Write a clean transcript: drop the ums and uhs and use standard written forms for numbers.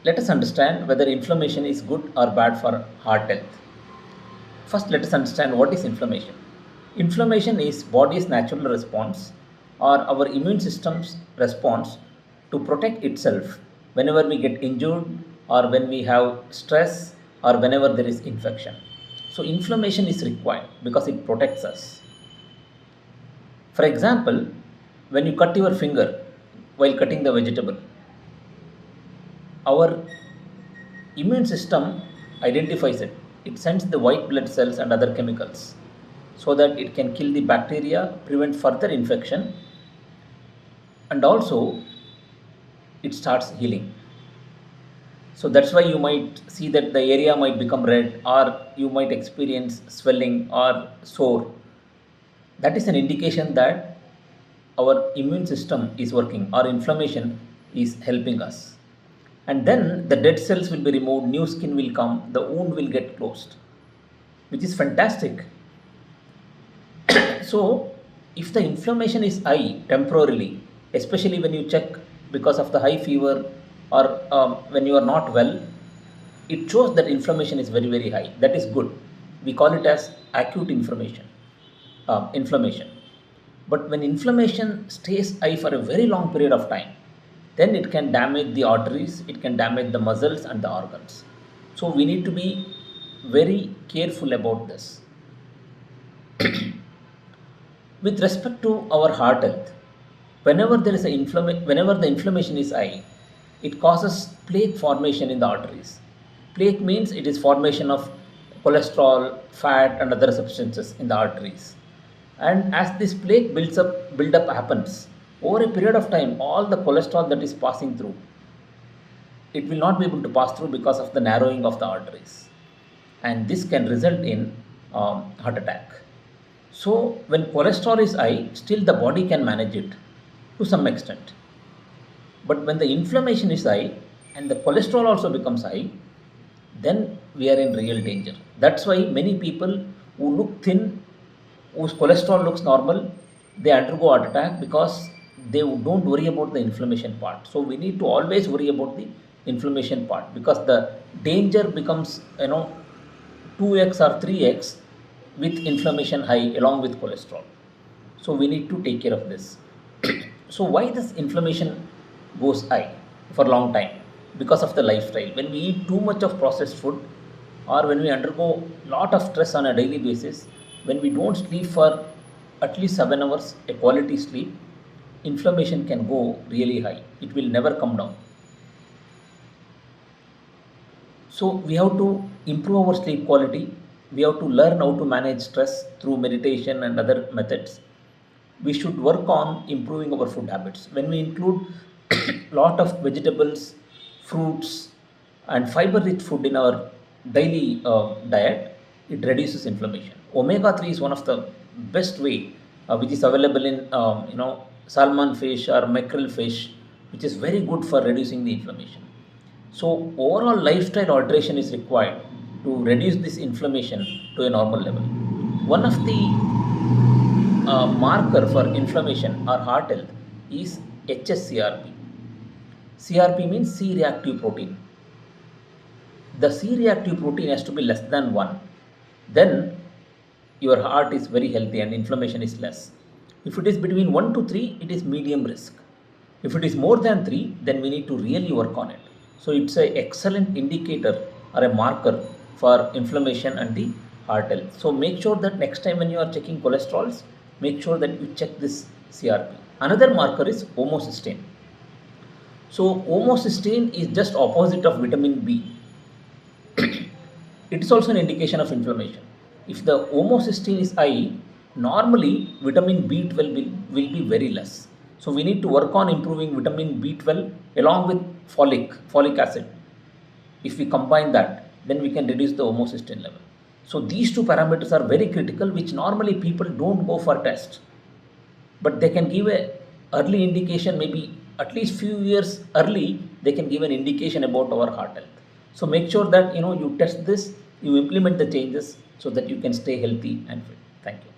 Let us understand whether inflammation is good or bad for heart health. First, let us understand what is inflammation. Inflammation is body's natural response or our immune system's response to protect itself whenever we get injured or when we have stress or whenever there is infection. So, inflammation is required because it protects us. For example, when you cut your finger while cutting the vegetable, our immune system identifies it. It sends the white blood cells and other chemicals so that it can kill the bacteria, prevent further infection, and also it starts healing. So that's why you might see that the area might become red, or you might experience swelling or sore. That is an indication that our immune system is working, our inflammation is helping us. And then the dead cells will be removed, new skin will come, the wound will get closed, which is fantastic. So, if the inflammation is high temporarily, especially when you check because of the high fever or when you are not well, it shows that inflammation is very, very high. That is good. We call it as acute inflammation. But when inflammation stays high for a very long period of time, then it can damage the arteries, it can damage the muscles and the organs. So we need to be very careful about this. With respect to our heart health, whenever the inflammation is high, it causes plaque formation in the arteries. Plaque means it is formation of cholesterol, fat, and other substances in the arteries. And as this plaque build up happens over a period of time, all the cholesterol that is passing through, it will not be able to pass through because of the narrowing of the arteries, and this can result in heart attack. So, when cholesterol is high, still the body can manage it to some extent. But when the inflammation is high and the cholesterol also becomes high, then we are in real danger. That's why many people who look thin, whose cholesterol looks normal, they undergo heart attack because they don't worry about the inflammation part. So we need to always worry about the inflammation part because the danger becomes 2x or 3x with inflammation high along with cholesterol. So we need to take care of this. So why this inflammation goes high for a long time? Because of the lifestyle. When we eat too much of processed food or when we undergo lot of stress on a daily basis, when we don't sleep for at least 7 hours, a quality sleep, inflammation can go really high. It will never come down. So we have to improve our sleep quality. We have to learn how to manage stress through meditation and other methods. We should work on improving our food habits. When we include lot of vegetables, fruits, and fiber-rich food in our daily diet, it reduces inflammation. Omega 3 is one of the best way, which is available in salmon fish or mackerel fish, which is very good for reducing the inflammation. So overall lifestyle alteration is required to reduce this inflammation to a normal level. One of the marker for inflammation or heart health is HSCRP. CRP means C-reactive protein. The C-reactive protein has to be less than 1. Then your heart is very healthy and inflammation is less. If it is between 1 to 3, it is medium risk. If it is more than 3, then we need to really work on it. So it's an excellent indicator or a marker for inflammation and the heart health. So make sure that next time when you are checking cholesterols, make sure that you check this CRP. Another marker is homocysteine. So homocysteine is just opposite of vitamin B. It is also an indication of inflammation. If the homocysteine is high, normally vitamin B12 will be very less. So we need to work on improving vitamin B12 along with folic acid. If we combine that, then we can reduce the homocysteine level. So these two parameters are very critical, which normally people don't go for test, but they can give a early indication, maybe at least few years early, they can give an indication about our heart health. So make sure that you test this, you implement the changes so that you can stay healthy and fit. Thank you.